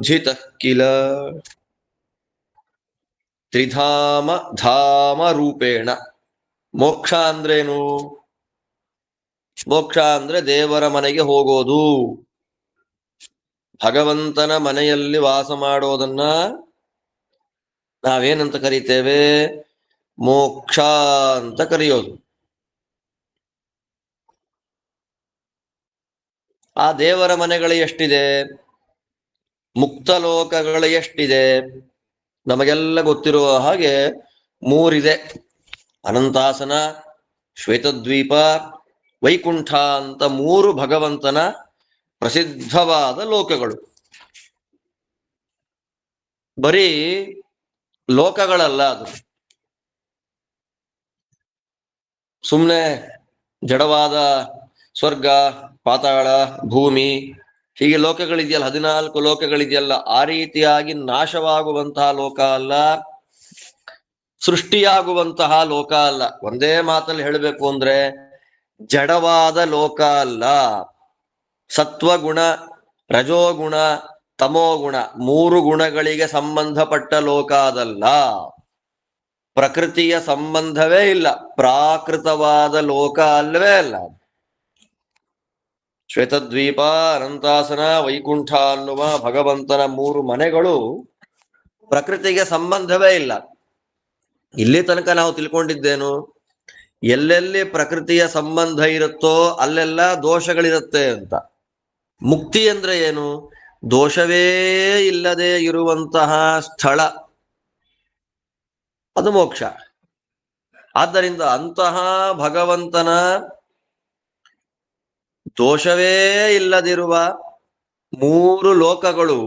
ಬುದ್ಧಿತಃ ಕಿಲ ತ್ರಿಧಾಮ ಧಾಮ ರೂಪೇಣ. ಮೋಕ್ಷ ಅಂದ್ರೇನು? ಮೋಕ್ಷ ಅಂದ್ರೆ ದೇವರ ಮನೆಗೆ ಹೋಗೋದು, ಭಗವಂತನ ಮನೆಯಲ್ಲಿ ವಾಸ ಮಾಡೋದನ್ನ ನಾವೇನಂತ ಕರೀತೇವೆ? ಮೋಕ್ಷ ಅಂತ ಕರೆಯೋದು. ಆ ದೇವರ ಮನೆಗಳು ಎಷ್ಟಿದೆ? ಮುಕ್ತ ಲೋಕಗಳು ಎಷ್ಟಿದೆ? ನಮಗೆಲ್ಲ ಗೊತ್ತಿರುವ ಹಾಗೆ ಮೂರಿದೆ: ಅನಂತಾಸನ, ಶ್ವೇತದ್ವೀಪ, ವೈಕುಂಠ ಅಂತ ಮೂರು ಭಗವಂತನ ಪ್ರಸಿದ್ಧವಾದ ಲೋಕಗಳು. ಬರೀ ಲೋಕಗಳಲ್ಲ, ಅದು ಸುಮ್ಮನೆ ಜಡವಾದ ಸ್ವರ್ಗ, ಪಾತಾಳ, ಭೂಮಿ ಹೀಗೆ ಲೋಕಗಳಿದೆಯಲ್ಲ, 14 ಲೋಕಗಳಿದೆಯಲ್ಲ, ಆ ರೀತಿಯಾಗಿ ನಾಶವಾಗುವಂತಹ ಲೋಕ ಅಲ್ಲ, ಸೃಷ್ಟಿಯಾಗುವಂತಹ ಲೋಕ ಅಲ್ಲ. ಒಂದೇ ಮಾತಲ್ಲಿ ಹೇಳಬೇಕು ಅಂದ್ರೆ ಜಡವಾದ ಲೋಕ ಅಲ್ಲ. ಸತ್ವಗುಣ, ರಜೋಗುಣ, ತಮೋಗುಣ ಮೂರು ಗುಣಗಳಿಗೆ ಸಂಬಂಧಪಟ್ಟ ಲೋಕ ಅದಲ್ಲ. ಪ್ರಕೃತಿಯ ಸಂಬಂಧವೇ ಇಲ್ಲ, ಪ್ರಾಕೃತವಾದ ಲೋಕ ಅಲ್ಲವೇ ಅಲ್ಲ. ಶ್ವೇತದ್ವೀಪ, ಅನಂತಾಸನ, ವೈಕುಂಠ ಅನ್ನುವ ಭಗವಂತನ ಮೂರು ಮನೆಗಳು ಪ್ರಕೃತಿಗೆ ಸಂಬಂಧವೇ ಇಲ್ಲ. ಇಲ್ಲಿ ತನಕ ನಾವು ತಿಳ್ಕೊಂಡಿದ್ದೇನು? ಎಲ್ಲೆಲ್ಲಿ ಪ್ರಕೃತಿಯ ಸಂಬಂಧ ಇರುತ್ತೋ ಅಲ್ಲೆಲ್ಲ ದೋಷಗಳಿರುತ್ತೆ ಅಂತ. ಮುಕ್ತಿ ಅಂದ್ರೆ ಏನು? ದೋಷವೇ ಇಲ್ಲದೆ ಇರುವಂತಹ ಸ್ಥಳ, ಅದು ಮೋಕ್ಷ. ಆದ್ದರಿಂದ ಅಂತಹ ಭಗವಂತನ ದೋಷವೇ ಇಲ್ಲದಿರುವ ಮೂರು ಲೋಕಗಳು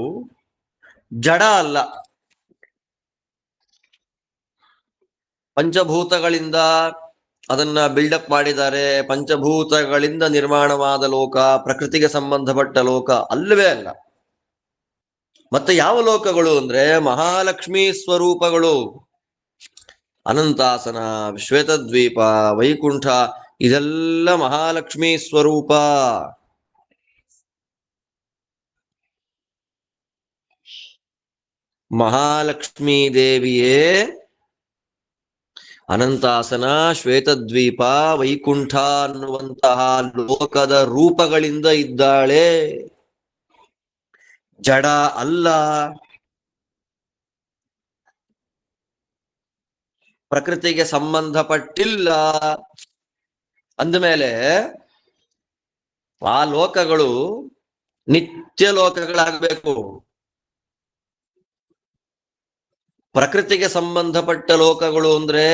ಜಡ ಅಲ್ಲ. ಪಂಚಭೂತಗಳಿಂದ ಅದನ್ನ ಬಿಲ್ಡಪ್ ಮಾಡಿದ್ದಾರೆ. ಪಂಚಭೂತಗಳಿಂದ ನಿರ್ಮಾಣವಾದ ಲೋಕ, ಪ್ರಕೃತಿಗೆ ಸಂಬಂಧಪಟ್ಟ ಲೋಕ ಅಲ್ಲವೇ ಅಲ್ಲ. ಮತ್ತೆ ಯಾವ ಲೋಕಗಳು ಅಂದ್ರೆ ಮಹಾಲಕ್ಷ್ಮೀ ಸ್ವರೂಪಗಳು. ಅನಂತಾಸನ, ಶ್ವೇತದ್ವೀಪ, ವೈಕುಂಠ ಇದೆಲ್ಲ ಮಹಾಲಕ್ಷ್ಮೀ ಸ್ವರೂಪ. ಮಹಾಲಕ್ಷ್ಮೀ ದೇವಿಯೇ ಅನಂತಾಸನ, ಶ್ವೇತದ್ವೀಪ, ವೈಕುಂಠ ಅನ್ನುವಂತಹ ಲೋಕದ ರೂಪಗಳಿಂದ ಇದ್ದಾಳೆ, ಜಡ ಅಲ್ಲ. ಪ್ರಕೃತಿಗೆ ಸಂಬಂಧಪಟ್ಟಿಲ್ಲ. ಅಂದಮೇಲೆ ಆ ಲೋಕಗಳು ನಿತ್ಯ ಲೋಕಗಳಾಗಬೇಕು. ಪ್ರಕೃತಿಗೆ ಸಂಬಂಧಪಟ್ಟ ಲೋಕಗಳು ಅಂದ್ರೆ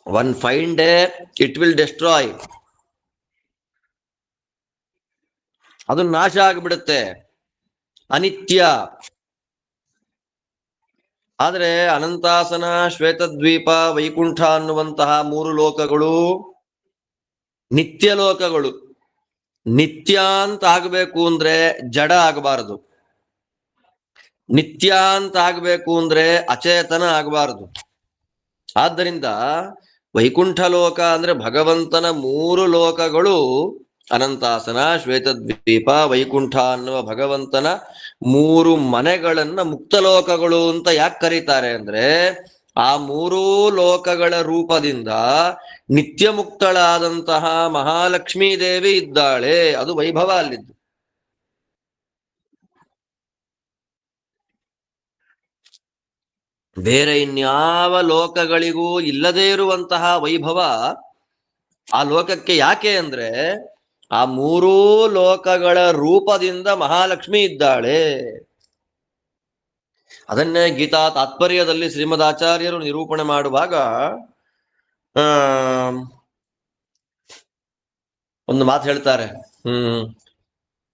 one fine day it will destroy, ಅದು ನಾಶ ಆಗಿಬಿಡುತ್ತೆ, ಅನಿತ್ಯ. ಆದ್ರೆ ಅನಂತಾಸನ, ಶ್ವೇತದ್ವೀಪ, ವೈಕುಂಠ ಅನ್ನುವಂತಹ ಮೂರು ಲೋಕಗಳು ನಿತ್ಯ ಲೋಕಗಳು. ನಿತ್ಯ ಅಂತ ಆಗ್ಬೇಕು ಅಂದ್ರೆ ಜಡ ಆಗಬಾರದು, ನಿತ್ಯ ಅಂತ ಆಗ್ಬೇಕು ಅಂದ್ರೆ ಅಚೇತನ ಆಗಬಾರದು. ಆದ್ದರಿಂದ ವೈಕುಂಠ ಲೋಕ ಅಂದ್ರೆ ಭಗವಂತನ ಮೂರು ಲೋಕಗಳು, ಅನಂತಾಸನ, ಶ್ವೇತದ್ವೀಪ, ವೈಕುಂಠ ಅನ್ನುವ ಭಗವಂತನ ಮೂರು ಮನೆಗಳನ್ನ ಮುಕ್ತ ಲೋಕಗಳು ಅಂತ ಯಾಕೆ ಕರೀತಾರೆ ಅಂದ್ರೆ ಆ ಮೂರೂ ಲೋಕಗಳ ರೂಪದಿಂದ ನಿತ್ಯ ಮುಕ್ತಳಾದಂತಹ ಮಹಾಲಕ್ಷ್ಮೀ ದೇವಿ ಇದ್ದಾಳೆ. ಅದು ವೈಭವ ಅಲ್ಲಿದ್ದು. ಬೇರೆ ಇನ್ಯಾವ ಲೋಕಗಳಿಗೂ ಇಲ್ಲದೇ ಇರುವಂತಹ ವೈಭವ ಆ ಲೋಕಕ್ಕೆ. ಯಾಕೆ ಅಂದ್ರೆ ಆ ಮೂರೂ ಲೋಕಗಳ ರೂಪದಿಂದ ಮಹಾಲಕ್ಷ್ಮಿ ಇದ್ದಾಳೆ. ಅದನ್ನೇ ಗೀತಾ ತಾತ್ಪರ್ಯದಲ್ಲಿ ಶ್ರೀಮದ್ ಆಚಾರ್ಯರು ನಿರೂಪಣೆ ಮಾಡುವಾಗ ಒಂದು ಮಾತು ಹೇಳ್ತಾರೆ.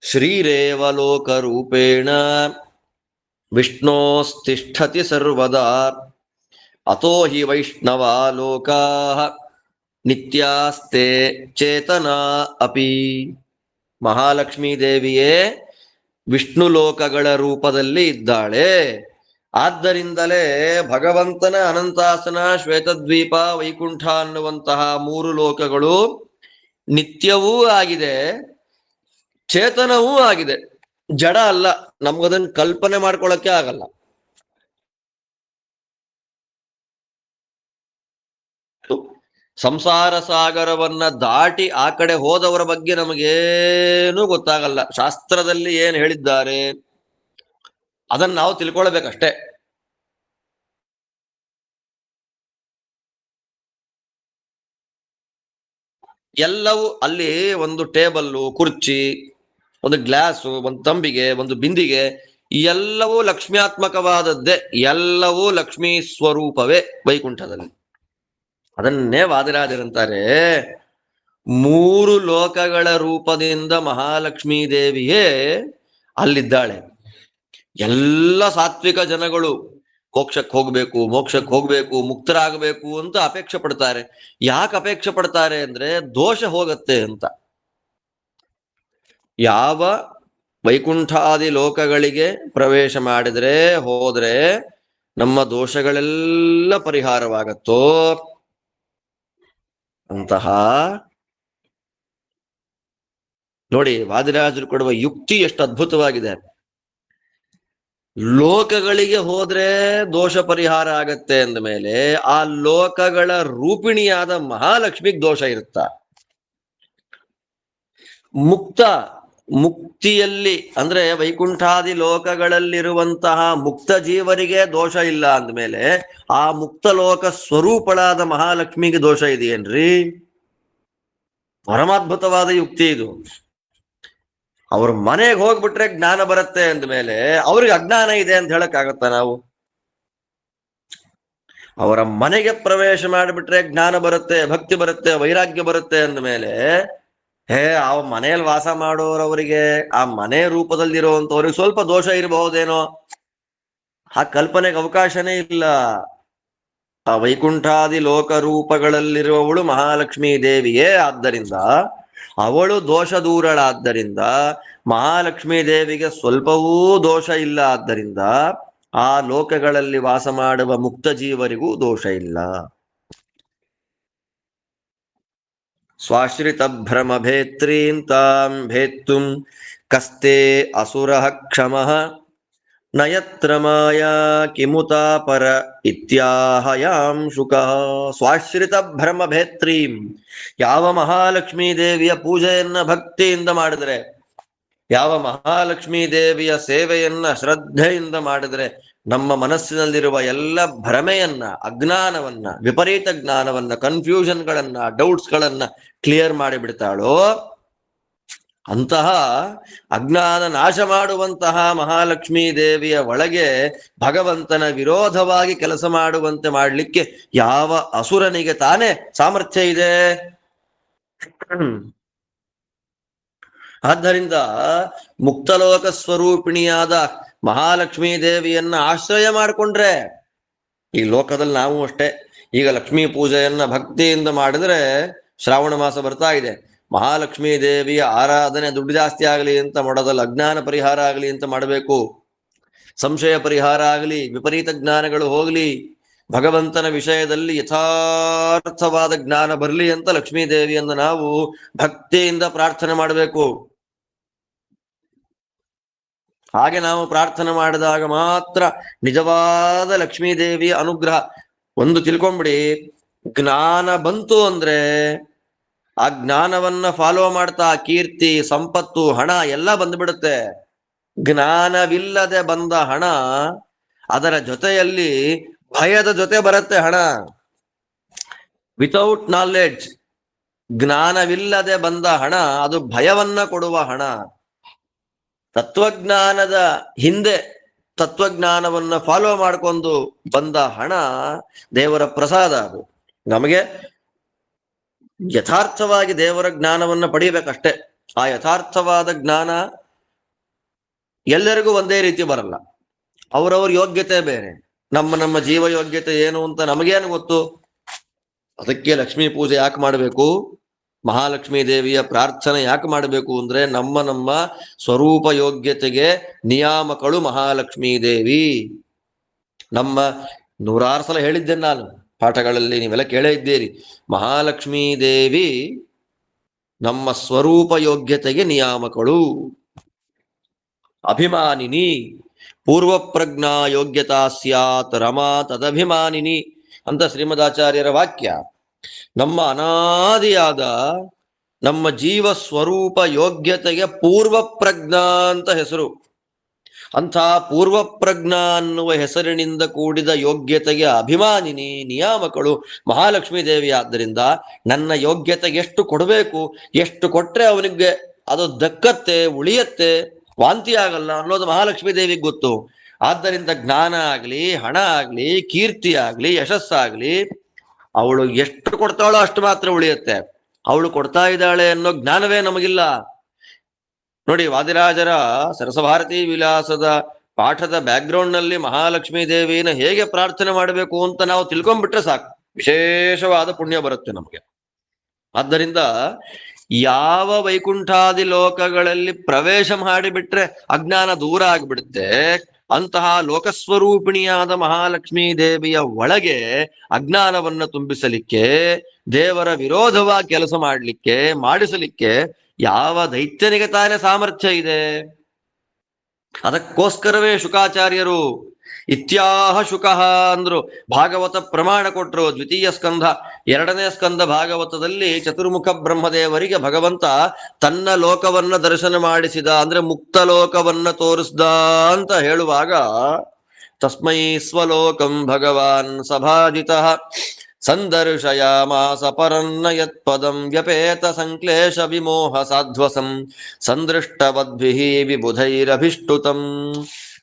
ಶ್ರೀರೇವ ಲೋಕ ರೂಪೇಣ ವಿಷ್ಣೋಸ್ತಿಷ್ಠತಿ ಸರ್ವದಾ ಅತೋ ಹಿ ವೈಷ್ಣವಾ ಲೋಕಾ ನಿತ್ಯಾಸ್ತೆ ಚೇತನಾ ಅಪಿ. ಮಹಾಲಕ್ಷ್ಮೀ ದೇವಿಯೇ ವಿಷ್ಣು ಲೋಕಗಳ ರೂಪದಲ್ಲಿ ಇದ್ದಾಳೆ. ಆದ್ದರಿಂದಲೇ ಭಗವಂತನ ಅನಂತಾಸನ, ಶ್ವೇತದ್ವೀಪ, ವೈಕುಂಠ ಅನ್ನುವಂತಹ ಮೂರು ಲೋಕಗಳು ನಿತ್ಯವೂ ಆಗಿದೆ, ಚೇತನವೂ ಆಗಿದೆ. ಜಡ ಅಲ್ಲ, ನಮ್ಗದನ್ನ ಕಲ್ಪನೆ ಮಾಡ್ಕೊಳಕ್ಕೆ ಆಗಲ್ಲ. ಸಂಸಾರ ಸಾಗರವನ್ನ ದಾಟಿ ಆ ಕಡೆ ಹೋದವರ ಬಗ್ಗೆ ನಮಗೇನು ಗೊತ್ತಾಗಲ್ಲ. ಶಾಸ್ತ್ರದಲ್ಲಿ ಏನ್ ಹೇಳಿದ್ದಾರೆ ಅದನ್ನ ನಾವು ತಿಳ್ಕೊಳ್ಬೇಕಷ್ಟೇ. ಎಲ್ಲವೂ ಅಲ್ಲಿ ಒಂದು ಟೇಬಲ್ಲು, ಕುರ್ಚಿ, ಒಂದು ಗ್ಲಾಸು, ಒಂದು ತಂಬಿಗೆ, ಒಂದು ಬಿಂದಿಗೆ, ಎಲ್ಲವೂ ಲಕ್ಷ್ಮ್ಯಾತ್ಮಕವಾದದ್ದೇ. ಎಲ್ಲವೂ ಲಕ್ಷ್ಮೀ ಸ್ವರೂಪವೇ ವೈಕುಂಠದಲ್ಲಿ. ಅದನ್ನೇ ವಾದಿರಾಜರಂತಾರೆ, ಮೂರು ಲೋಕಗಳ ರೂಪದಿಂದ ಮಹಾಲಕ್ಷ್ಮೀ ದೇವಿಯೇ ಅಲ್ಲಿದ್ದಾಳೆ. ಎಲ್ಲ ಸಾತ್ವಿಕ ಜನಗಳು ಮೋಕ್ಷಕ್ಕೆ ಹೋಗ್ಬೇಕು, ಮುಕ್ತರಾಗಬೇಕು ಅಂತ ಅಪೇಕ್ಷೆ ಪಡ್ತಾರೆ. ಯಾಕೆ ಅಪೇಕ್ಷೆ ಪಡ್ತಾರೆ ಅಂದ್ರೆ ದೋಷ ಹೋಗತ್ತೆ ಅಂತ. ಯಾವ ವೈಕುಂಠಾದಿ ಲೋಕಗಳಿಗೆ ಪ್ರವೇಶ ಮಾಡಿದ್ರೆ ಹೋದ್ರೆ ನಮ್ಮ ದೋಷಗಳೆಲ್ಲ ಪರಿಹಾರವಾಗತ್ತೋ ಅಂತಹ ನೋಡಿ ವಾದಿರಾಜರು ಕೊಡುವ ಯುಕ್ತಿ ಎಷ್ಟು ಅದ್ಭುತವಾಗಿದೆ. ಲೋಕಗಳಿಗೆ ಹೋದ್ರೆ ದೋಷ ಪರಿಹಾರ ಆಗತ್ತೆ ಅಂದ ಮೇಲೆ ಆ ಲೋಕಗಳ ರೂಪಿಣಿಯಾದ ಮಹಾಲಕ್ಷ್ಮಿಗ್ ದೋಷ ಇರುತ್ತ. ಮುಕ್ತಿಯಲ್ಲಿ ಅಂದ್ರೆ ವೈಕುಂಠಾದಿ ಲೋಕಗಳಲ್ಲಿರುವಂತಹ ಮುಕ್ತ ಜೀವರಿಗೆ ದೋಷ ಇಲ್ಲ ಅಂದ್ಮೇಲೆ ಆ ಮುಕ್ತ ಲೋಕ ಸ್ವರೂಪಳಾದ ಮಹಾಲಕ್ಷ್ಮಿಗೆ ದೋಷ ಇದೆಯೇನ್ರಿ? ಪರಮಾದ್ಭುತವಾದ ಯುಕ್ತಿ ಇದು. ಅವ್ರ ಮನೆಗೆ ಹೋಗ್ಬಿಟ್ರೆ ಜ್ಞಾನ ಬರುತ್ತೆ ಅಂದ್ಮೇಲೆ ಅವ್ರಿಗೆ ಅಜ್ಞಾನ ಇದೆ ಅಂತ ಹೇಳಕ್ಕಾಗತ್ತ ನಾವು? ಅವರ ಮನೆಗೆ ಪ್ರವೇಶ ಮಾಡಿಬಿಟ್ರೆ ಜ್ಞಾನ ಬರುತ್ತೆ, ಭಕ್ತಿ ಬರುತ್ತೆ, ವೈರಾಗ್ಯ ಬರುತ್ತೆ ಅಂದ್ಮೇಲೆ ಆ ಮನೆಯಲ್ಲಿ ವಾಸ ಮಾಡೋರವರಿಗೆ, ಆ ಮನೆ ರೂಪದಲ್ಲಿರುವಂತವ್ರಿಗೆ ಸ್ವಲ್ಪ ದೋಷ ಇರಬಹುದೇನೋ? ಆ ಕಲ್ಪನೆಗೆ ಅವಕಾಶನೇ ಇಲ್ಲ. ಆ ವೈಕುಂಠಾದಿ ಲೋಕ ರೂಪಗಳಲ್ಲಿರುವವಳು ಮಹಾಲಕ್ಷ್ಮೀ ದೇವಿಯೇ. ಆದ್ದರಿಂದ ಅವಳು ದೋಷ ದೂರಳಾದ್ದರಿಂದ ಮಹಾಲಕ್ಷ್ಮೀ ದೇವಿಗೆ ಸ್ವಲ್ಪವೂ ದೋಷ ಇಲ್ಲ. ಆದ್ದರಿಂದ ಆ ಲೋಕಗಳಲ್ಲಿ ವಾಸ ಮಾಡುವ ಮುಕ್ತ ಜೀವರಿಗೂ ದೋಷ ಇಲ್ಲ. ಸ್ವಾಶ್ರಿತ ಭ್ರಮ ಭೇತ್ರೀಂ ತಾಂ ಭೇತ್ತುಂ ಕಸ್ತೆ ಅಸುರಃ ಕ್ಷಮಃ ನಯತ್ರ ಮಾಯಾ ಕಿಮುತಾ ಪರ ಇತ್ಯಾಹಯಾಂ ಶುಕಃ. ಸ್ವಾಶ್ರಿತ ಭ್ರಮ ಭೇತ್ರೀಂ, ಯಾವ ಮಹಾಲಕ್ಷ್ಮೀ ದೇವಿಯ ಪೂಜೆಯನ್ನ ಭಕ್ತಿಯಿಂದ ಮಾಡಿದ್ರೆ, ಯಾವ ಮಹಾಲಕ್ಷ್ಮೀ ದೇವಿಯ ಸೇವೆಯನ್ನ ಶ್ರದ್ಧೆಯಿಂದ ಮಾಡಿದ್ರೆ ನಮ್ಮ ಮನಸ್ಸಿನಲ್ಲಿರುವ ಎಲ್ಲ ಭ್ರಮೆಯನ್ನ, ಅಜ್ಞಾನವನ್ನ, ವಿಪರೀತ ಜ್ಞಾನವನ್ನ, ಕನ್ಫ್ಯೂಷನ್ಗಳನ್ನ, ಡೌಟ್ಸ್ಗಳನ್ನ ಕ್ಲಿಯರ್ ಮಾಡಿಬಿಡ್ತಾಳೋ ಅಂತಹ ಅಜ್ಞಾನ ನಾಶ ಮಾಡುವಂತಹ ಮಹಾಲಕ್ಷ್ಮೀ ದೇವಿಯ ಒಳಗೆ ಭಗವಂತನ ವಿರೋಧವಾಗಿ ಕೆಲಸ ಮಾಡುವಂತೆ ಮಾಡಲಿಕ್ಕೆ ಯಾವ ಅಸುರನಿಗೆ ತಾನೇ ಸಾಮರ್ಥ್ಯ ಇದೆ? ಆದ್ದರಿಂದ ಮುಕ್ತಲೋಕ ಸ್ವರೂಪಿಣಿಯಾದ ಮಹಾಲಕ್ಷ್ಮೀ ದೇವಿಯನ್ನ ಆಶ್ರಯ ಮಾಡಿಕೊಂಡ್ರೆ, ಈ ಲೋಕದಲ್ಲಿ ನಾವು ಅಷ್ಟೇ, ಈಗ ಲಕ್ಷ್ಮೀ ಪೂಜೆಯನ್ನ ಭಕ್ತಿಯಿಂದ ಮಾಡಿದ್ರೆ, ಶ್ರಾವಣ ಮಾಸ ಬರ್ತಾ ಇದೆ, ಮಹಾಲಕ್ಷ್ಮೀ ದೇವಿಯ ಆರಾಧನೆ ದುಡ್ಡು ಜಾಸ್ತಿ ಆಗಲಿ ಅಂತ ಮಾಡೋದಲ್ಲ, ಅಜ್ಞಾನ ಪರಿಹಾರ ಆಗಲಿ ಅಂತ ಮಾಡಬೇಕು. ಸಂಶಯ ಪರಿಹಾರ ಆಗಲಿ, ವಿಪರೀತ ಜ್ಞಾನಗಳು ಹೋಗ್ಲಿ, ಭಗವಂತನ ವಿಷಯದಲ್ಲಿ ಯಥಾರ್ಥವಾದ ಜ್ಞಾನ ಬರಲಿ ಅಂತ ಲಕ್ಷ್ಮೀ ದೇವಿಯನ್ನು ನಾವು ಭಕ್ತಿಯಿಂದ ಪ್ರಾರ್ಥನೆ ಮಾಡಬೇಕು. ಹಾಗೆ ನಾವು ಪ್ರಾರ್ಥನೆ ಮಾಡಿದಾಗ ಮಾತ್ರ ನಿಜವಾದ ಲಕ್ಷ್ಮೀ ದೇವಿಯ ಅನುಗ್ರಹ. ಒಂದು ತಿಳ್ಕೊಂಬಿಡಿ, ಜ್ಞಾನ ಬಂತು ಅಂದ್ರೆ ಆ ಜ್ಞಾನವನ್ನ ಫಾಲೋ ಮಾಡ್ತಾ ಕೀರ್ತಿ, ಸಂಪತ್ತು, ಹಣ ಎಲ್ಲ ಬಂದ್ಬಿಡುತ್ತೆ. ಜ್ಞಾನವಿಲ್ಲದೆ ಬಂದ ಹಣ, ಅದರ ಜೊತೆಯಲ್ಲಿ ಭಯದ ಜೊತೆ ಬರುತ್ತೆ ಹಣ. ವಿತೌಟ್ ನಾಲೆಡ್ಜ್, ಜ್ಞಾನವಿಲ್ಲದೆ ಬಂದ ಹಣ ಅದು ಭಯವನ್ನ ಕೊಡುವ ಹಣ. ತತ್ವಜ್ಞಾನದ ಹಿಂದೆ ತತ್ವಜ್ಞಾನವನ್ನ ಫಾಲೋ ಮಾಡ್ಕೊಂಡು ಬಂದ ಹಣ ದೇವರ ಪ್ರಸಾದ. ಅದು ನಮಗೆ ಯಥಾರ್ಥವಾಗಿ ದೇವರ ಜ್ಞಾನವನ್ನ ಪಡಿಬೇಕಷ್ಟೆ. ಆ ಯಥಾರ್ಥವಾದ ಜ್ಞಾನ ಎಲ್ಲರಿಗೂ ಒಂದೇ ರೀತಿ ಬರಲ್ಲ, ಅವರವ್ರ ಯೋಗ್ಯತೆ ಬೇರೆ. ನಮ್ಮ ಜೀವ ಯೋಗ್ಯತೆ ಏನು ಅಂತ ನಮಗೇನು ಗೊತ್ತು? ಅದಕ್ಕೆ ಲಕ್ಷ್ಮೀ ಪೂಜೆ ಯಾಕೆ ಮಾಡಬೇಕು, ಮಹಾಲಕ್ಷ್ಮೀ ದೇವಿಯ ಪ್ರಾರ್ಥನೆ ಯಾಕೆ ಮಾಡಬೇಕು ಅಂದ್ರೆ ನಮ್ಮ ಸ್ವರೂಪ ಯೋಗ್ಯತೆಗೆ ನಿಯಾಮಕಳು ಮಹಾಲಕ್ಷ್ಮೀ ದೇವಿ. ನಮ್ಮ 106 ಸಲ ಹೇಳಿದ್ದೇನೆ ನಾನು ಪಾಠಗಳಲ್ಲಿ, ನೀವೆಲ್ಲ ಕೇಳೇ ಇದ್ದೀರಿ. ಮಹಾಲಕ್ಷ್ಮೀ ದೇವಿ ನಮ್ಮ ಸ್ವರೂಪ ಯೋಗ್ಯತೆಗೆ ನಿಯಾಮಕಳು. ಅಭಿಮಾನಿನಿ ಪೂರ್ವಪ್ರಜ್ಞಾ ಯೋಗ್ಯತಾ ಸ್ಯಾತ್ ರಮಾ ತದಭಿಮಾನಿನಿ ಅಂತ ಶ್ರೀಮದಾಚಾರ್ಯರ ವಾಕ್ಯ. ನಮ್ಮ ಅನಾದಿಯಾದ ನಮ್ಮ ಜೀವ ಸ್ವರೂಪ ಯೋಗ್ಯತೆಗೆ ಪೂರ್ವಪ್ರಜ್ಞಾ ಅಂತ ಹೆಸರು. ಅಂಥ ಪೂರ್ವಪ್ರಜ್ಞಾ ಅನ್ನುವ ಹೆಸರಿನಿಂದ ಕೂಡಿದ ಯೋಗ್ಯತೆಗೆ ಅಭಿಮಾನಿನಿ ನಿಯಾಮಕಳು ಮಹಾಲಕ್ಷ್ಮೀ ದೇವಿ. ಆದ್ದರಿಂದ ನನ್ನ ಯೋಗ್ಯತೆಗೆ ಎಷ್ಟು ಕೊಡಬೇಕು, ಎಷ್ಟು ಕೊಟ್ರೆ ಅವನಿಗೆ ಅದು ದಕ್ಕತ್ತೆ, ಉಳಿಯತ್ತೆ, ವಾಂತಿ ಆಗಲ್ಲ ಅನ್ನೋದು ಮಹಾಲಕ್ಷ್ಮೀ ದೇವಿಗೆ ಗೊತ್ತು. ಆದ್ದರಿಂದ ಜ್ಞಾನ ಆಗ್ಲಿ, ಹಣ ಆಗ್ಲಿ, ಕೀರ್ತಿ ಆಗ್ಲಿ, ಯಶಸ್ಸಾಗ್ಲಿ ಅವಳು ಎಷ್ಟು ಕೊಡ್ತಾಳೋ ಅಷ್ಟು ಮಾತ್ರ ಉಳಿಯುತ್ತೆ. ಅವಳು ಕೊಡ್ತಾ ಇದ್ದಾಳೆ ಅನ್ನೋ ಜ್ಞಾನವೇ ನಮಗಿಲ್ಲ. ನೋಡಿ, ವಾದಿರಾಜರ ಸರಸಭಾರತಿ ವಿಲಾಸದ ಪಾಠದ ಬ್ಯಾಕ್ಗ್ರೌಂಡ್ ನಲ್ಲಿ ಮಹಾಲಕ್ಷ್ಮೀ ದೇವಿನ ಹೇಗೆ ಪ್ರಾರ್ಥನೆ ಮಾಡಬೇಕು ಅಂತ ನಾವು ತಿಳ್ಕೊಂಡ್ಬಿಟ್ರೆ ಸಾಕು, ವಿಶೇಷವಾದ ಪುಣ್ಯ ಬರುತ್ತೆ ನಮಗೆ. ಆದ್ದರಿಂದ ಯಾವ ವೈಕುಂಠಾದಿ ಲೋಕಗಳಲ್ಲಿ ಪ್ರವೇಶ ಮಾಡಿಬಿಟ್ರೆ ಅಜ್ಞಾನ ದೂರ ಆಗಿಬಿಡುತ್ತೆ, ಅಂತಹ ಲೋಕಸ್ವರೂಪಿಣಿಯಾದ ಮಹಾಲಕ್ಷ್ಮೀ ದೇವಿಯ ಒಳಗೆ ಅಜ್ಞಾನವನ್ನು ತುಂಬಿಸಲಿಕ್ಕೆ, ದೇವರ ವಿರೋಧವಾಗಿ ಕೆಲಸ ಮಾಡಿಸಲಿಕ್ಕೆ ಯಾವ ದೈತ್ಯನಿಗೆ ತಾನೇ ಸಾಮರ್ಥ್ಯ ಇದೆ? ಅದಕ್ಕೋಸ್ಕರವೇ ಶುಕಾಚಾರ್ಯರು ಇತ್ಯಾಹ ಶುಕಃ ಅಂದ್ರು. ಭಾಗವತ ಪ್ರಮಾಣ ಕೊಟ್ಟರು. ದ್ವಿತೀಯ ಸ್ಕಂಧ 2ನೇ ಸ್ಕಂದ ಭಾಗವತದಲ್ಲಿ ಚತುರ್ಮುಖ ಬ್ರಹ್ಮದೇವರಿಗೆ ಭಗವಂತ ತನ್ನ ಲೋಕವನ್ನ ದರ್ಶನ ಮಾಡಿಸಿದ, ಅಂದ್ರೆ ಮುಕ್ತ ಲೋಕವನ್ನ ತೋರಿಸ್ದ ಅಂತ ಹೇಳುವಾಗ, ತಸ್ಮೈ ಸ್ವಲೋಕಂ ಭಗವಾನ್ ಸಭಾಜಿತಃ ಸಂದರ್ಶಯಾಮಾಸ ಪರನ್ನ ಯತ್ಪದಂ ವ್ಯಪೇತ ಸಂಕ್ಲೇಶ ವಿಮೋಹ ಸಾಧ್ವಸಂ ಸಂದೃಷ್ಟವದ್ಭಿಃ ವಿಬುಧೈರಭಿಷ್ಟುತಂ.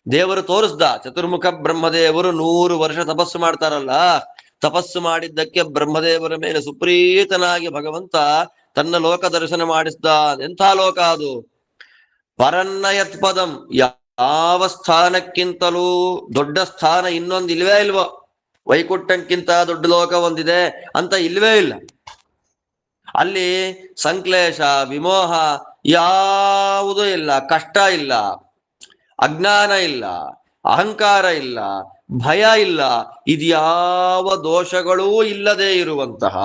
ದೇವರು ತೋರಿಸ್ದ. ಚತುರ್ಮುಖ ಬ್ರಹ್ಮದೇವರು 100 ವರ್ಷ ತಪಸ್ಸು ಮಾಡ್ತಾರಲ್ಲ, ತಪಸ್ಸು ಮಾಡಿದ್ದಕ್ಕೆ ಬ್ರಹ್ಮದೇವರ ಮೇಲೆ ಸುಪ್ರೀತನಾಗಿ ಭಗವಂತ ತನ್ನ ಲೋಕ ದರ್ಶನ ಮಾಡಿಸ್ದ. ಎಂಥ ಲೋಕ ಅದು! ಪರನ್ನ ಯತ್ಪದಂ, ಯಾವ ಸ್ಥಾನಕ್ಕಿಂತಲೂ ದೊಡ್ಡ ಸ್ಥಾನ ಇನ್ನೊಂದು ಇಲ್ವೇ ಇಲ್ವೋ. ವೈಕುಂಠಕ್ಕಿಂತ ದೊಡ್ಡ ಲೋಕ ಒಂದಿದೆ ಅಂತ ಇಲ್ವೇ ಇಲ್ಲ. ಅಲ್ಲಿ ಸಂಕ್ಲೇಶ, ವಿಮೋಹ ಯಾವುದೂ ಇಲ್ಲ, ಕಷ್ಟ ಇಲ್ಲ, ಅಜ್ಞಾನ ಇಲ್ಲ, ಅಹಂಕಾರ ಇಲ್ಲ, ಭಯ ಇಲ್ಲ, ಇದ್ಯಾವ ದೋಷಗಳೂ ಇಲ್ಲದೆ ಇರುವಂತಹ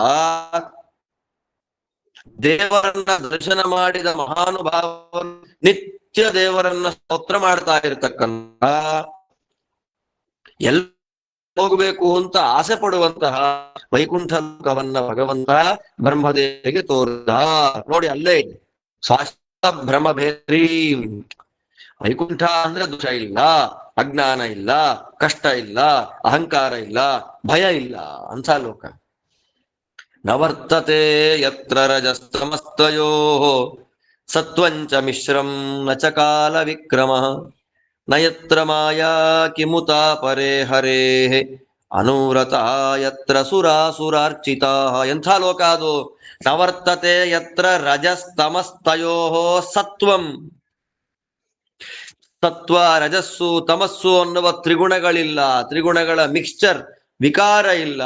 ದೇವರನ್ನ ದರ್ಶನ ಮಾಡಿದ ಮಹಾನುಭಾವ ನಿತ್ಯ ದೇವರನ್ನ ಸ್ತೋತ್ರ ಮಾಡ್ತಾ ಇರತಕ್ಕಂತ, ಎಲ್ಲ ಹೋಗಬೇಕು ಅಂತ ಆಸೆ ಪಡುವಂತಹ ವೈಕುಂಠ ಲೋಕವನ್ನ ಭಗವಂತ ಬ್ರಹ್ಮದೇವಿಗೆ ತೋರಿದ. ನೋಡಿ, ಅಲ್ಲೇ ಶಾಶ್ವತ ಭ್ರಮಭೇರಿ. ವೈಕುಂಠ ಅಂದ್ರೆ ದೋಷ ಇಲ್ಲ, ಅಜ್ಞಾನ ಇಲ್ಲ, ಕಷ್ಟ ಇಲ್ಲ, ಅಹಂಕಾರ ಇಲ್ಲ, ಭಯ ಇಲ್ಲ, ಅಂಥ ಲೋಕ. ನವರ್ತತೆ ಯತ್ರ ರಜಸ್ತಮಸ್ತಯೋ ಸತ್ವಂಚ ಮಿಶ್ರಂ ನಚ ಕಾಲ ವಿಕ್ರಮ ನಯತ್ರ ಮಾಯಾ ಕಿಮುತಾ ಪರೇ ಹರೇ ಅನುವ್ರತ ಯತ್ರ ಸುರಾಸುರಾರ್ಚಿತಾ. ಎಂಥ ಲೋಕ ಅದು! ನವರ್ತತೆ ಯತ್ರ ರಜಸ್ತಮಸ್ತಯೋ ಸತ್ವಂ. ಸತ್ವ, ರಜಸ್ಸು, ತಮಸ್ಸು ಅನ್ನುವ ತ್ರಿಗುಣಗಳಿಲ್ಲ, ತ್ರಿಗುಣಗಳ ಮಿಕ್ಸ್ಚರ್, ವಿಕಾರ ಇಲ್ಲ,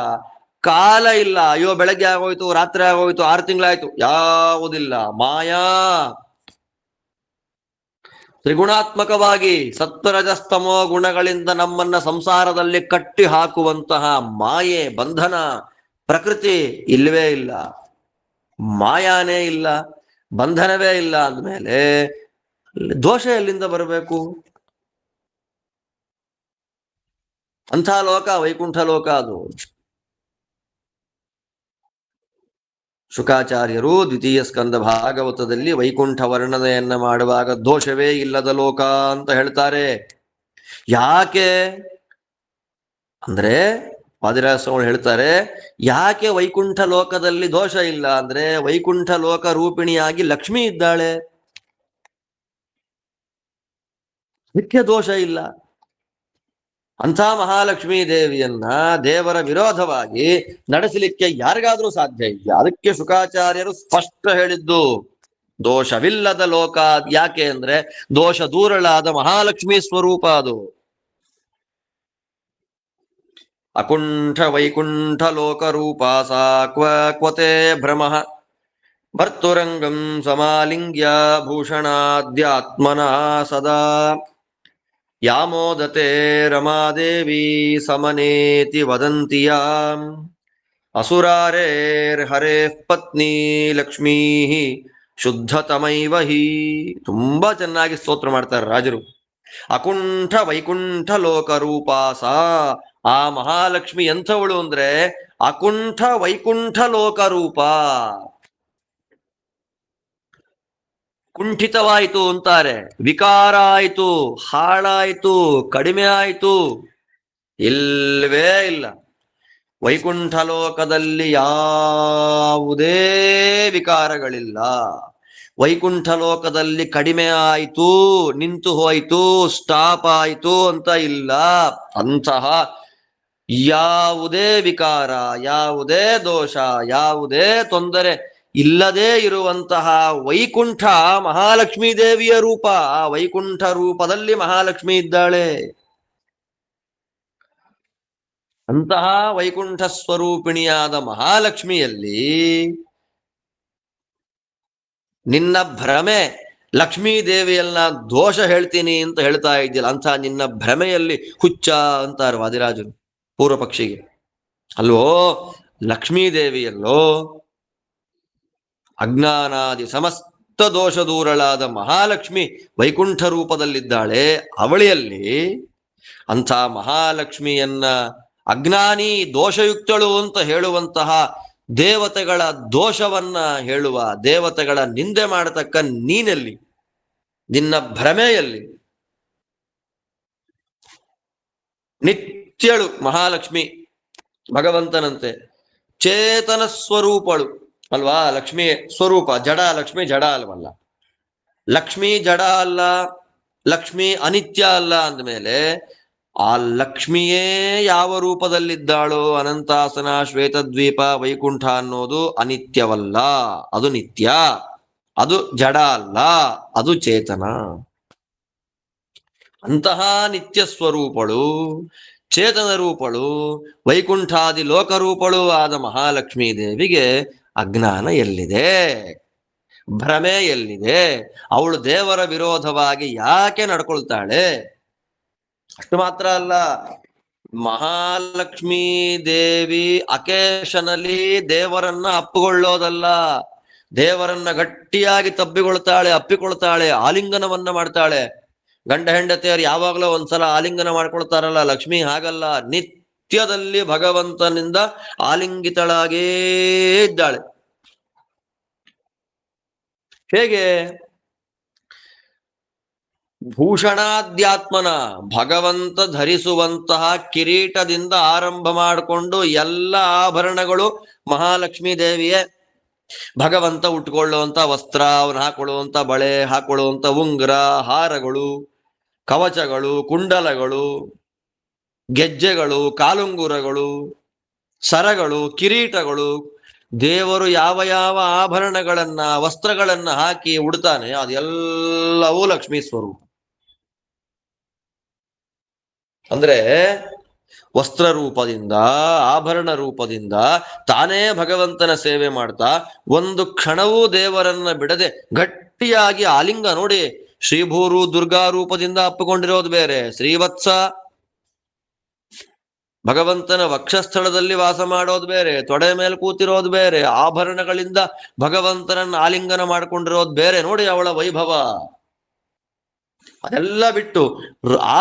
ಕಾಲ ಇಲ್ಲ. ಅಯ್ಯೋ ಬೆಳಗ್ಗೆ ಆಗೋಯ್ತು, ರಾತ್ರಿ ಆಗೋಯ್ತು, 6 ತಿಂಗಳಾಯ್ತು, ಯಾವುದಿಲ್ಲ. ಮಾಯಾ ತ್ರಿಗುಣಾತ್ಮಕವಾಗಿ ಸತ್ವರಜಸ್ತಮೋ ಗುಣಗಳಿಂದ ನಮ್ಮನ್ನ ಸಂಸಾರದಲ್ಲಿ ಕಟ್ಟಿ ಹಾಕುವಂತಹ ಮಾಯೆ, ಬಂಧನ, ಪ್ರಕೃತಿ ಇಲ್ಲವೇ ಇಲ್ಲ. ಮಾಯಾನೇ ಇಲ್ಲ, ಬಂಧನವೇ ಇಲ್ಲ ಅಂದ್ಮೇಲೆ ದೋಷ ಎಲ್ಲಿಂದ ಬರಬೇಕು? ಅಂಥ ಲೋಕ ವೈಕುಂಠ ಲೋಕ ಅದು. ಶುಕಾಚಾರ್ಯರು ದ್ವಿತೀಯ ಸ್ಕಂದ ಭಾಗವತದಲ್ಲಿ ವೈಕುಂಠ ವರ್ಣನೆಯನ್ನ ಮಾಡುವಾಗ ದೋಷವೇ ಇಲ್ಲದ ಲೋಕ ಅಂತ ಹೇಳ್ತಾರೆ. ಯಾಕೆ ಅಂದ್ರೆ ವಾದಿರಾಜ ಸ್ವಾಮಿ ಹೇಳ್ತಾರೆ, ಯಾಕೆ ವೈಕುಂಠ ಲೋಕದಲ್ಲಿ ದೋಷ ಇಲ್ಲ ಅಂದ್ರೆ, ವೈಕುಂಠ ಲೋಕ ರೂಪಿಣಿಯಾಗಿ ಲಕ್ಷ್ಮಿ ಇದ್ದಾಳೆ, ನಿತ್ಯ ದೋಷ ಇಲ್ಲ. ಅಂಥ ಮಹಾಲಕ್ಷ್ಮೀ ದೇವಿಯನ್ನ ದೇವರ ವಿರೋಧವಾಗಿ ನಡೆಸಲಿಕ್ಕೆ ಯಾರಿಗಾದ್ರೂ ಸಾಧ್ಯ ಇಲ್ಲ. ಅದಕ್ಕೆ ಶುಕಾಚಾರ್ಯರು ಸ್ಪಷ್ಟ ಹೇಳಿದ್ದು ದೋಷವಿಲ್ಲದ ಲೋಕ. ಯಾಕೆ ಅಂದ್ರೆ ದೋಷ ದೂರಳಾದ ಮಹಾಲಕ್ಷ್ಮೀ ಸ್ವರೂಪ ಅದು. ಅಕುಂಠ ವೈಕುಂಠ ಲೋಕ ರೂಪ ಸಾ ಕ್ವತೆ ಭ್ರಮಃ ಭರ್ತುರಂಗಂ ಸಮಾಲಿಂಗ್ಯ ಭೂಷಣಾದ್ಯಾತ್ಮನ ಸದಾ ಯಾಮೋದತೆ ರಮಾದೇವಿ ಸಮನೇತಿ ವದಂತಿಯ ಅಸುರಾರೇರ್ ಹರೇ ಪತ್ನಿ ಲಕ್ಷ್ಮೀ ಶುದ್ಧತಮೈವ ಹಿ. ತುಂಬಾ ಚೆನ್ನಾಗಿ ಸ್ತೋತ್ರ ಮಾಡ್ತಾರೆ ರಾಜರು. ಅಕುಂಠ ವೈಕುಂಠ ಲೋಕರೂಪಾಸ. ಆ ಮಹಾಲಕ್ಷ್ಮಿ ಎಂಥವಳು ಅಂದ್ರೆ ಅಕುಂಠ ವೈಕುಂಠ ಲೋಕರೂಪ. ಕುಂಠಿತವಾಯಿತು ಅಂತಾರೆ, ವಿಕಾರ ಆಯ್ತು, ಹಾಳಾಯ್ತು, ಕಡಿಮೆ ಆಯ್ತು, ಇಲ್ಲವೇ ಇಲ್ಲ. ವೈಕುಂಠ ಲೋಕದಲ್ಲಿ ಯಾವುದೇ ವಿಕಾರಗಳಿಲ್ಲ. ವೈಕುಂಠ ಲೋಕದಲ್ಲಿ ಕಡಿಮೆ ಆಯ್ತು, ನಿಂತು ಹೋಯ್ತು, ಸ್ಟಾಪ್ ಆಯ್ತು ಅಂತ ಇಲ್ಲ. ಅಂತಹ ಯಾವುದೇ ವಿಕಾರ, ಯಾವುದೇ ದೋಷ, ಯಾವುದೇ ತೊಂದರೆ ಇಲ್ಲದೆ ಇರುವಂತಹ ವೈಕುಂಠ ಮಹಾಲಕ್ಷ್ಮೀ ದೇವಿಯ ರೂಪ. ಆ ವೈಕುಂಠ ರೂಪದಲ್ಲಿ ಮಹಾಲಕ್ಷ್ಮಿ ಇದ್ದಾಳೆ. ಅಂತಹ ವೈಕುಂಠ ಸ್ವರೂಪಿಣಿಯಾದ ಮಹಾಲಕ್ಷ್ಮಿಯಲ್ಲಿ ನಿನ್ನ ಭ್ರಮೆ, ಲಕ್ಷ್ಮೀ ದೇವಿಯನ್ನ ದೋಷ ಹೇಳ್ತೀನಿ ಅಂತ ಹೇಳ್ತಾ ಇದ್ದಿಲ್ಲ, ಅಂತ ನಿನ್ನ ಭ್ರಮೆಯಲ್ಲಿ ಹುಚ್ಚ ಅಂತಾರೆ ವಾದಿರಾಜರು ಪೂರ್ವ ಪಕ್ಷಿಗೆ. ಅಲ್ವೋ, ಲಕ್ಷ್ಮೀ ದೇವಿಯಲ್ಲೋ ಅಜ್ಞಾನಾದಿ ಸಮಸ್ತ ದೋಷ ದೂರಳಾದ ಮಹಾಲಕ್ಷ್ಮಿ ವೈಕುಂಠ ರೂಪದಲ್ಲಿದ್ದಾಳೆ. ಅವಳಿಯಲ್ಲಿ ಅಂಥ ಮಹಾಲಕ್ಷ್ಮಿಯನ್ನ ಅಜ್ಞಾನಿ ದೋಷಯುಕ್ತಳು ಅಂತ ಹೇಳುವಂತಹ ದೇವತೆಗಳ ದೋಷವನ್ನ ಹೇಳುವ, ದೇವತೆಗಳ ನಿಂದೆ ಮಾಡತಕ್ಕ ನೀನಲ್ಲಿ, ನಿನ್ನ ಭ್ರಮೆಯಲ್ಲಿ ನಿತ್ಯಳು ಮಹಾಲಕ್ಷ್ಮಿ ಭಗವಂತನಂತೆ ಚೇತನ ಸ್ವರೂಪಳು ಅಲ್ವಾ. ಲಕ್ಷ್ಮಿ ಸ್ವರೂಪ ಜಡ, ಲಕ್ಷ್ಮಿ ಜಡ ಅಲ್ವಲ್ಲ. ಲಕ್ಷ್ಮಿ ಜಡ ಅಲ್ಲ, ಲಕ್ಷ್ಮಿ ಅನಿತ್ಯ ಅಲ್ಲ ಅಂದಮೇಲೆ ಆ ಲಕ್ಷ್ಮಿಯೇ ಯಾವ ರೂಪದಲ್ಲಿದ್ದಾಳೋ, ಅನಂತಾಸನ, ಶ್ವೇತದ್ವೀಪ, ವೈಕುಂಠ ಅನ್ನೋದು ಅನಿತ್ಯವಲ್ಲ, ಅದು ನಿತ್ಯ. ಅದು ಜಡ ಅಲ್ಲ, ಅದು ಚೇತನ. ಅಂತಹ ನಿತ್ಯ ಸ್ವರೂಪಳು, ಚೇತನ ರೂಪಳು, ವೈಕುಂಠಾದಿ ಲೋಕರೂಪಳು ಆದ ಮಹಾಲಕ್ಷ್ಮೀ ದೇವಿಗೆ ಅಜ್ಞಾನ ಎಲ್ಲಿದೆ, ಭ್ರಮೆ ಎಲ್ಲಿದೆ? ಅವಳು ದೇವರ ವಿರೋಧವಾಗಿ ಯಾಕೆ ನಡ್ಕೊಳ್ತಾಳೆ? ಅಷ್ಟು ಮಾತ್ರ ಅಲ್ಲ, ಮಹಾಲಕ್ಷ್ಮೀ ದೇವಿ ಅಕೇಶನಲ್ಲಿ ದೇವರನ್ನ ಅಪ್ಪಿಕೊಳ್ಳೋದಲ್ಲ, ದೇವರನ್ನ ಗಟ್ಟಿಯಾಗಿ ತಬ್ಬಿಕೊಳ್ತಾಳೆ, ಅಪ್ಪಿಕೊಳ್ತಾಳೆ, ಆಲಿಂಗನವನ್ನ ಮಾಡ್ತಾಳೆ. ಗಂಡ ಹೆಂಡತಿಯರು ಯಾವಾಗಲೂ ಒಂದ್ಸಲ ಆಲಿಂಗನ ಮಾಡ್ಕೊಳ್ತಾರಲ್ಲ, ಲಕ್ಷ್ಮಿ ಹಾಗಲ್ಲ, ನಿತ್ಯದಲ್ಲಿ ಭಗವಂತನಿಂದ ಆಲಿಂಗಿತಳಾಗೇ ಇದ್ದಾಳೆ. ಹೇಗೆ? ಭೂಷಣಾಧ್ಯಾತ್ಮನ, ಭಗವಂತ ಧರಿಸುವಂತಹ ಕಿರೀಟದಿಂದ ಆರಂಭ ಮಾಡಿಕೊಂಡು ಎಲ್ಲ ಆಭರಣಗಳು ಮಹಾಲಕ್ಷ್ಮೀ ದೇವಿಯೇ. ಭಗವಂತ ಉಟ್ಕೊಳ್ಳುವಂತ ವಸ್ತ್ರ, ಅವನು ಹಾಕೊಳ್ಳುವಂತ ಬಳೆ, ಹಾಕೊಳ್ಳುವಂತ ಉಂಗುರ, ಹಾರಗಳು, ಕವಚಗಳು, ಕುಂಡಲಗಳು, ಗೆಜ್ಜೆಗಳು, ಕಾಲುಂಗುರಗಳು, ಸರಗಳು, ಕಿರೀಟಗಳು, ದೇವರು ಯಾವ ಯಾವ ಆಭರಣಗಳನ್ನ, ವಸ್ತ್ರಗಳನ್ನ ಹಾಕಿ ಉಡ್ತಾನೆ ಅದೆಲ್ಲವೂ ಲಕ್ಷ್ಮೀ ಸ್ವರೂಪ. ಅಂದ್ರೆ ವಸ್ತ್ರ ರೂಪದಿಂದ, ಆಭರಣ ರೂಪದಿಂದ ತಾನೇ ಭಗವಂತನ ಸೇವೆ ಮಾಡ್ತಾ ಒಂದು ಕ್ಷಣವೂ ದೇವರನ್ನ ಬಿಡದೆ ಗಟ್ಟಿಯಾಗಿ ಆಲಿಂಗ. ನೋಡಿ, ಶ್ರೀಭೂರು ದುರ್ಗಾ ರೂಪದಿಂದ ಅಪ್ಪಿಕೊಂಡಿರೋದು ಬೇರೆ, ಶ್ರೀವತ್ಸ ಭಗವಂತನ ವಕ್ಷಸ್ಥಳದಲ್ಲಿ ವಾಸ ಮಾಡೋದು ಬೇರೆ, ತೊಡೆ ಮೇಲೆ ಕೂತಿರೋದು ಬೇರೆ, ಆಭರಣಗಳಿಂದ ಭಗವಂತನನ್ನ ಆಲಿಂಗನ ಮಾಡ್ಕೊಂಡಿರೋದು ಬೇರೆ. ನೋಡಿ ಅವಳ ವೈಭವ. ಅದೆಲ್ಲ ಬಿಟ್ಟು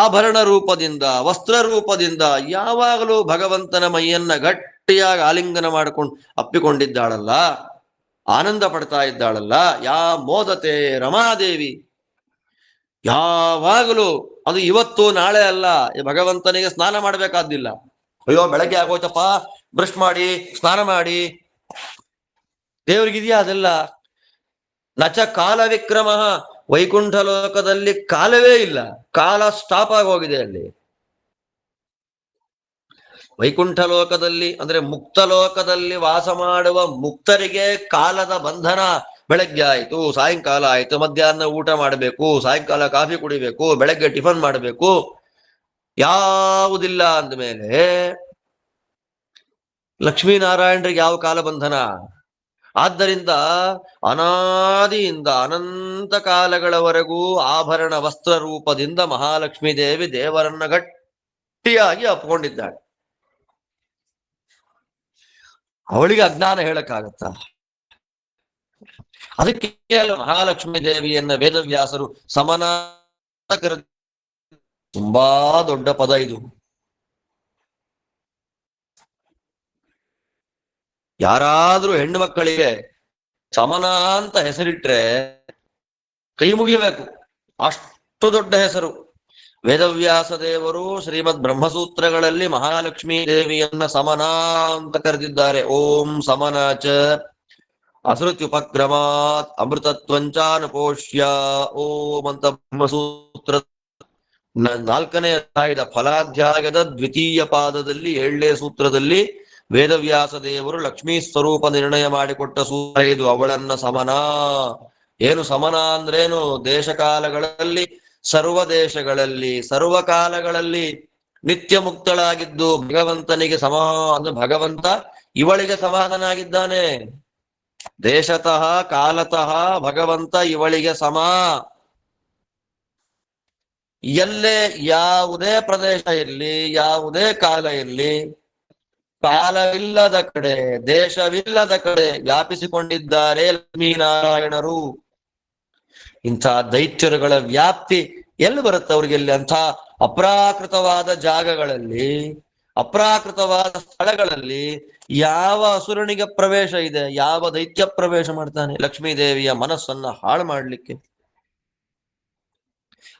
ಆಭರಣ ರೂಪದಿಂದ, ವಸ್ತ್ರ ರೂಪದಿಂದ ಯಾವಾಗಲೂ ಭಗವಂತನ ಮೈಯನ್ನ ಗಟ್ಟಿಯಾಗಿ ಆಲಿಂಗನ ಮಾಡ್ಕೊಂಡು ಅಪ್ಪಿಕೊಂಡಿದ್ದಾಳಲ್ಲ, ಆನಂದ ಪಡ್ತಾ ಇದ್ದಾಳಲ್ಲ. ಯಾ ಮೋದತೆ ರಮಾದೇವಿ, ಯಾವಾಗಲೂ ಅದು ಇವತ್ತು ನಾಳೆ ಅಲ್ಲ. ಭಗವಂತನಿಗೆ ಸ್ನಾನ ಮಾಡ್ಬೇಕಾದ್ದಿಲ್ಲ. ಅಯ್ಯೋ ಬೆಳಗ್ಗೆ ಆಗೋಯ್ತಪ್ಪ, ಬ್ರಷ್ ಮಾಡಿ ಸ್ನಾನ ಮಾಡಿ, ದೇವ್ರಿಗಿದೆಯಾ ಅದೆಲ್ಲ? ನಚ ಕಾಲ ವಿಕ್ರಮ, ವೈಕುಂಠ ಲೋಕದಲ್ಲಿ ಕಾಲವೇ ಇಲ್ಲ, ಕಾಲ ಸ್ಟಾಪ್ ಆಗಿ ಹೋಗಿದೆ ಅಲ್ಲಿ. ವೈಕುಂಠ ಲೋಕದಲ್ಲಿ ಅಂದ್ರೆ ಮುಕ್ತ ಲೋಕದಲ್ಲಿ ವಾಸ ಮಾಡುವ ಮುಕ್ತರಿಗೆ ಕಾಲದ ಬಂಧನ. ಬೆಳಗ್ಗೆ ಆಯ್ತು, ಸಾಯಂಕಾಲ ಆಯ್ತು, ಮಧ್ಯಾಹ್ನ ಊಟ ಮಾಡಬೇಕು, ಸಾಯಂಕಾಲ ಕಾಫಿ ಕುಡಿಬೇಕು, ಬೆಳಗ್ಗೆ ಟಿಫನ್ ಮಾಡಬೇಕು, ಯಾವುದಿಲ್ಲ ಅಂದಮೇಲೆ ಲಕ್ಷ್ಮೀನಾರಾಯಣರಿಗೆ ಯಾವ ಕಾಲ ಬಂಧನ? ಆದ್ದರಿಂದ ಅನಾದಿಯಿಂದ ಅನಂತ ಕಾಲಗಳವರೆಗೂ ಆಭರಣ ವಸ್ತ್ರ ರೂಪದಿಂದ ಮಹಾಲಕ್ಷ್ಮೀ ದೇವಿ ದೇವರನ್ನ ಗಟ್ಟಿಯಾಗಿ ಅಪ್ಕೊಂಡಿದ್ದಾಳೆ. ಅವಳಿಗೆ ಅಜ್ಞಾನ ಹೇಳಕ್ಕಾಗತ್ತ? ಅದಕ್ಕೆ ಮಹಾಲಕ್ಷ್ಮೀ ದೇವಿಯನ್ನ ವೇದವ್ಯಾಸರು ಸಮನ ತುಂಬಾ ದೊಡ್ಡ ಪದ ಇದು. ಯಾರಾದ್ರೂ ಹೆಣ್ಣು ಮಕ್ಕಳಿಗೆ ಸಮನ ಅಂತ ಹೆಸರಿಟ್ರೆ ಕೈ ಮುಗಿಬೇಕು, ಅಷ್ಟು ದೊಡ್ಡ ಹೆಸರು. ವೇದವ್ಯಾಸ ದೇವರು ಶ್ರೀಮದ್ ಬ್ರಹ್ಮಸೂತ್ರಗಳಲ್ಲಿ ಮಹಾಲಕ್ಷ್ಮೀ ದೇವಿಯನ್ನ ಸಮನ ಅಂತ ಕರೆದಿದ್ದಾರೆ. ಓಂ ಸಮನ ಚ ಅಸೃತ್ಯುಪಕ್ರಮಾತ್ ಅಮೃತತ್ವಂಚಾನುಪೋಷ್ಯ. ಓಂ ಅಂತ ಬ್ರಹ್ಮಸೂತ್ರ 4ನೇ ಅಧ್ಯಾಯದ ಫಲಾಧ್ಯಾಯದ ದ್ವಿತೀಯ ಪಾದದಲ್ಲಿ 7ನೇ ಸೂತ್ರದಲ್ಲಿ ವೇದವ್ಯಾಸ ದೇವರು ಲಕ್ಷ್ಮೀ ಸ್ವರೂಪ ನಿರ್ಣಯ ಮಾಡಿಕೊಟ್ಟ ಸೂತ್ರ ಇದು. ಅವಳನ್ನ ಸಮನ. ಏನು ಸಮನ ಅಂದ್ರೇನು? ದೇಶಕಾಲಗಳಲ್ಲಿ, ಸರ್ವ ದೇಶಗಳಲ್ಲಿ, ಸರ್ವಕಾಲಗಳಲ್ಲಿ ನಿತ್ಯ ಮುಕ್ತಳಾಗಿದ್ದು ಭಗವಂತನಿಗೆ ಅಂದ್ರೆ ಭಗವಂತ ಇವಳಿಗೆ ಸಮಾನನಾಗಿದ್ದಾನೆ. ದೇಶತಃ ಕಾಲತಃ ಭಗವಂತ ಇವಳಿಗೆ ಸಮ. ಎಲ್ಲೇ ಯಾವುದೇ ಪ್ರದೇಶ ಇರಲಿ, ಯಾವುದೇ ಕಾಲ ಇರಲಿ, ಕಾಲವಿಲ್ಲದ ಕಡೆ, ದೇಶವಿಲ್ಲದ ಕಡೆ ವ್ಯಾಪಿಸಿಕೊಂಡಿದ್ದಾರೆ ಲಕ್ಷ್ಮೀನಾರಾಯಣರು. ಇಂಥ ದೈತ್ಯರುಗಳ ವ್ಯಾಪ್ತಿ ಎಲ್ಲಿ ಬರುತ್ತೆ ಅವ್ರಿಗೆ? ಎಲ್ಲಿ? ಅಂಥ ಅಪ್ರಾಕೃತವಾದ ಜಾಗಗಳಲ್ಲಿ, ಅಪ್ರಾಕೃತವಾದ ಸ್ಥಳಗಳಲ್ಲಿ ಯಾವ ಅಸುರನಿಗೆ ಪ್ರವೇಶ ಇದೆ? ಯಾವ ದೈತ್ಯ ಪ್ರವೇಶ ಮಾಡ್ತಾನೆ ಲಕ್ಷ್ಮೀದೇವಿಯ ಮನಸ್ಸನ್ನ ಹಾಳು ಮಾಡ್ಲಿಕ್ಕೆ?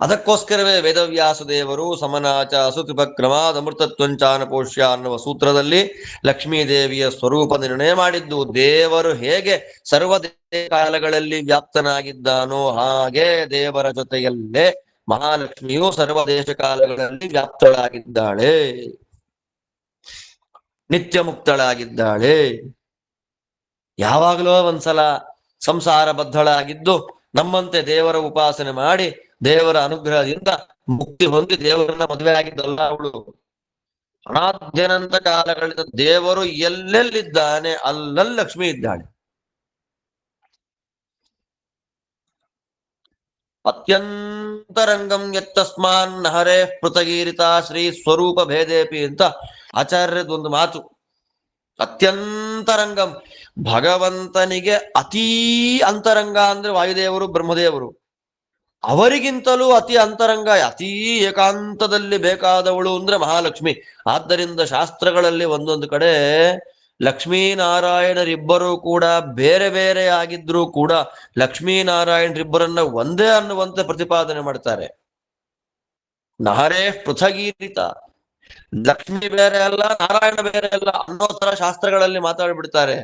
ಅದಕ್ಕೋಸ್ಕರವೇ ವೇದವ್ಯಾಸ ದೇವರು ಸಮನಾಚ ಅಸುತಿಪಕ್ರಮಾದ ಅಮೃತತ್ವಂಚಾನಪೋಷ್ಯ ಅನ್ನುವ ಸೂತ್ರದಲ್ಲಿ ಲಕ್ಷ್ಮೀ ದೇವಿಯ ಸ್ವರೂಪ ನಿರ್ಣಯ ಮಾಡಿದ್ದು. ದೇವರು ಹೇಗೆ ಸರ್ವ ಕಾಲಗಳಲ್ಲಿ ವ್ಯಾಪ್ತನಾಗಿದ್ದಾನೋ ಹಾಗೆ ದೇವರ ಜೊತೆಯಲ್ಲೇ ಮಹಾಲಕ್ಷ್ಮಿಯು ಸರ್ವ ದೇಶ ಕಾಲಗಳಲ್ಲಿ ವ್ಯಾಪ್ತಳಾಗಿದ್ದಾಳೆ, ನಿತ್ಯ ಮುಕ್ತಳಾಗಿದ್ದಾಳೆ. ಯಾವಾಗಲೋ ಒಂದ್ಸಲ ಸಂಸಾರ ಬದ್ಧಳಾಗಿದ್ದು ನಮ್ಮಂತೆ ದೇವರ ಉಪಾಸನೆ ಮಾಡಿ ದೇವರ ಅನುಗ್ರಹದಿಂದ ಮುಕ್ತಿ ಹೊಂದಿ ದೇವರನ್ನ ಮದುವೆ ಆಗಿದ್ದಲ್ಲ ಅವಳು. ಅನಾದ್ಯನಂತ ಕಾಲಗಳಿಂದ ದೇವರು ಎಲ್ಲೆಲ್ಲಿದ್ದಾನೆ ಅಲ್ಲಲ್ಲಿ ಲಕ್ಷ್ಮಿ ಇದ್ದಾಳೆ. ಅತ್ಯಂತರಂಗಂ ಯತ್ತಸ್ಮಾನ್ ಹರೇ ಪೃತಗೀರಿತ ಶ್ರೀ ಸ್ವರೂಪ ಭೇದೇಪಿ ಅಂತ ಆಚಾರ್ಯದೊಂದು ಮಾತು. ಅತ್ಯಂತರಂಗಂ, ಭಗವಂತನಿಗೆ ಅತೀ ಅಂತರಂಗ ಅಂದ್ರೆ ವಾಯುದೇವರು ಬ್ರಹ್ಮದೇವರು. ಅವರಿಗಿಂತಲೂ ಅತಿ ಅಂತರಂಗ, ಅತೀ ಏಕಾಂತದಲ್ಲಿ ಬೇಕಾದವಳು ಅಂದ್ರೆ ಮಹಾಲಕ್ಷ್ಮಿ. ಆದ್ದರಿಂದ ಶಾಸ್ತ್ರಗಳಲ್ಲಿ ಒಂದೊಂದು ಕಡೆ ಲಕ್ಷ್ಮೀನಾರಾಯಣರಿಬ್ಬರೂ ಕೂಡ ಬೇರೆ ಬೇರೆ ಆಗಿದ್ರೂ ಕೂಡ ಲಕ್ಷ್ಮೀನಾರಾಯಣರಿಬ್ಬರನ್ನ ಒಂದೇ ಅನ್ನುವಂತೆ ಪ್ರತಿಪಾದನೆ ಮಾಡ್ತಾರೆ. ನಹರೇ ಪೃಥಗೀರಿತ, ಲಕ್ಷ್ಮಿ ಬೇರೆ ಅಲ್ಲ, ನಾರಾಯಣ ಬೇರೆ ಅಲ್ಲ ಅನ್ನೋ ತರ ಶಾಸ್ತ್ರಗಳಲ್ಲಿ ಮಾತಾಡ್ಬಿಡ್ತಾರೆ.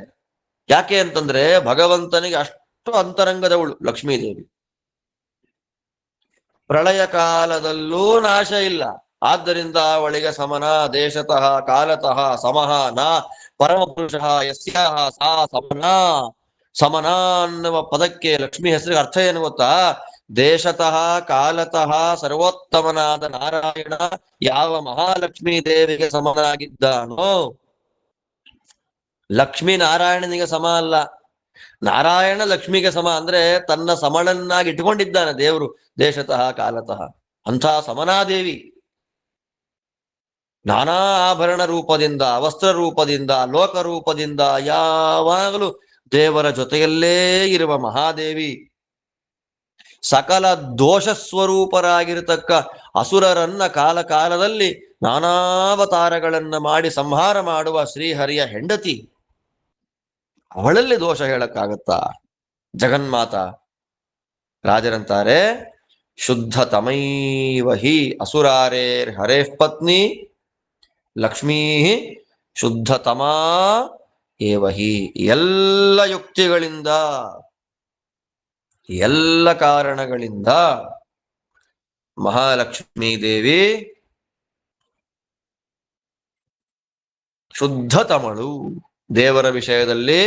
ಯಾಕೆ ಅಂತಂದ್ರೆ ಭಗವಂತನಿಗೆ ಅಷ್ಟು ಅಂತರಂಗದವಳು ಲಕ್ಷ್ಮೀದೇವಿ. ಪ್ರಳಯ ಕಾಲದಲ್ಲೂ ನಾಶ ಇಲ್ಲ. ಆದ್ದರಿಂದ ಅವಳಿಗೆ ಸಮನ, ದೇಶತಃ ಕಾಲತಃ ಸಮಃ ನ ಪರಮಪುರುಷ ಯಸ್ಯಾಹ ಸಾ ಸಮನ. ಸಮನ ಅನ್ನುವ ಪದಕ್ಕೆ ಲಕ್ಷ್ಮಿ ಹೆಸರಿಗೆ ಅರ್ಥ ಏನು ಗೊತ್ತಾ? ದೇಶತಃ ಕಾಲತಃ ಸರ್ವೋತ್ತಮನಾದ ನಾರಾಯಣ ಯಾವ ಮಹಾಲಕ್ಷ್ಮೀ ದೇವಿಗೆ ಸಮನಾಗಿದ್ದಾನೋ, ಲಕ್ಷ್ಮೀ ನಾರಾಯಣನಿಗೆ ಸಮ ಅಲ್ಲ, ನಾರಾಯಣ ಲಕ್ಷ್ಮಿಗೆ ಸಮ. ಅಂದ್ರೆ ತನ್ನ ಸಮಳನ್ನಾಗಿ ಇಟ್ಕೊಂಡಿದ್ದಾನೆ ದೇವರು ದೇಶತಃ ಕಾಲತಃ. ಅಂಥ ಸಮನಾದೇವಿ ನಾನಾ ಆಭರಣ ರೂಪದಿಂದ, ವಸ್ತ್ರ ರೂಪದಿಂದ, ಲೋಕ ರೂಪದಿಂದ ಯಾವಾಗಲೂ ದೇವರ ಜೊತೆಯಲ್ಲೇ ಇರುವ ಮಹಾದೇವಿ. ಸಕಲ ದೋಷ ಸ್ವರೂಪರಾಗಿರತಕ್ಕ ಅಸುರರನ್ನ ಕಾಲ ಕಾಲದಲ್ಲಿ ನಾನಾವತಾರಗಳನ್ನ ಮಾಡಿ ಸಂಹಾರ ಮಾಡುವ ಶ್ರೀಹರಿಯ ಹೆಂಡತಿ. ಅವಳಲ್ಲಿ ದೋಷ ಹೇಳಕ್ಕಾಗತ್ತಾ? ಜಗನ್ಮಾತ. ರಾಜರಂತಾರೆ ಶುದ್ಧ ತಮೈವ ಹಿ ಅಸುರಾರೇರ್ ಹರೇಃ ಪತ್ನಿ ಲಕ್ಷ್ಮೀ ಶುದ್ಧತಮಾ ಏವ ಹಿ. ಎಲ್ಲ ಯುಕ್ತಿಗಳಿಂದ, ಎಲ್ಲ ಕಾರಣಗಳಿಂದ ಮಹಾಲಕ್ಷ್ಮೀ ದೇವಿ ಶುದ್ಧತಮಳು, ದೇವರ ವಿಷಯದಲ್ಲಿ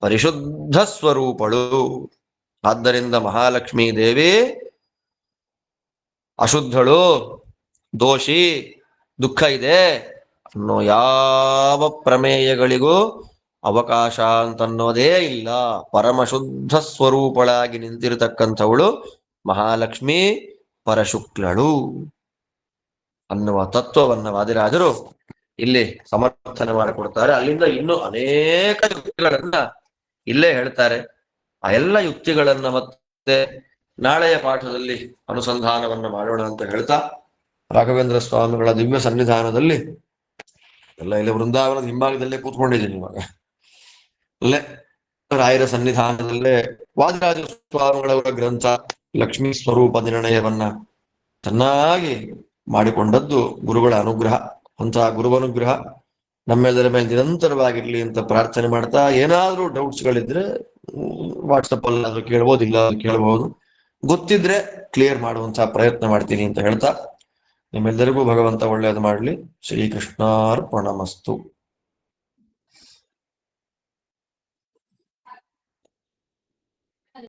ಪರಿಶುದ್ಧ ಸ್ವರೂಪಳು. ಆದ್ದರಿಂದ ಮಹಾಲಕ್ಷ್ಮೀ ದೇವಿ ಅಶುದ್ಧಳು, ದೋಷಿ, ದುಃಖ ಇದೆ ಅನ್ನೋ ಯಾವ ಪ್ರಮೇಯಗಳಿಗೂ ಅವಕಾಶ ಅಂತನ್ನೋದೇ ಇಲ್ಲ. ಪರಮಶುದ್ಧ ಸ್ವರೂಪಳಾಗಿ ನಿಂತಿರತಕ್ಕಂಥವಳು ಮಹಾಲಕ್ಷ್ಮಿ ಪರಶುಕ್ಲಳು ಅನ್ನುವ ತತ್ವವನ್ನ ವಾದಿರಾಜರು ಇಲ್ಲಿ ಸಮರ್ಥನೆ ಮಾಡಿಕೊಡ್ತಾರೆ. ಅಲ್ಲಿಂದ ಇನ್ನೂ ಅನೇಕ ಯುಕ್ತಿಗಳನ್ನ ಇಲ್ಲೇ ಹೇಳ್ತಾರೆ. ಆ ಎಲ್ಲ ಯುಕ್ತಿಗಳನ್ನ ಮತ್ತೆ ನಾಳೆಯ ಪಾಠದಲ್ಲಿ ಅನುಸಂಧಾನವನ್ನ ಮಾಡೋಣ ಅಂತ ಹೇಳ್ತಾ ರಾಘವೇಂದ್ರ ಸ್ವಾಮಿಗಳ ದಿವ್ಯ ಸನ್ನಿಧಾನದಲ್ಲಿ ಎಲ್ಲ ಇಲ್ಲಿ ವೃಂದಾವನದ ಹಿಂಭಾಗದಲ್ಲೇ ಕೂತ್ಕೊಂಡಿದ್ದೀನಿ ಇವಾಗ. ಅಲ್ಲೇ ರಾಯರ ಸನ್ನಿಧಾನದಲ್ಲೇ ವಾದಿರಾಜ ಸ್ವಾಮಿಗಳವರ ಗ್ರಂಥ ಲಕ್ಷ್ಮೀ ಸ್ವರೂಪ ನಿರ್ಣಯವನ್ನ ಚೆನ್ನಾಗಿ ಮಾಡಿಕೊಂಡದ್ದು ಗುರುಗಳ ಅನುಗ್ರಹ. ಅಂತಹ ಗುರುವನುಗ್ರಹ ನಮ್ಮೆಲ್ಲರ ಮೇಲೆ ನಿರಂತರವಾಗಿರ್ಲಿ ಅಂತ ಪ್ರಾರ್ಥನೆ ಮಾಡ್ತಾ, ಏನಾದ್ರೂ ಡೌಟ್ಸ್ಗಳಿದ್ರೆ ವಾಟ್ಸಪ್ ಅಲ್ಲಾದ್ರೂ ಕೇಳ್ಬೋದು, ಇಲ್ಲ ಕೇಳ್ಬಹುದು, ಗೊತ್ತಿದ್ರೆ ಕ್ಲಿಯರ್ ಮಾಡುವಂತಹ ಪ್ರಯತ್ನ ಮಾಡ್ತೀನಿ ಅಂತ ಹೇಳ್ತಾ ನಿಮ್ಮೆಲ್ಲರಿಗೂ ಭಗವಂತ ಒಳ್ಳೆಯದು ಮಾಡಲಿ. ಶ್ರೀಕೃಷ್ಣಾರ್ಪಣಮಸ್ತು.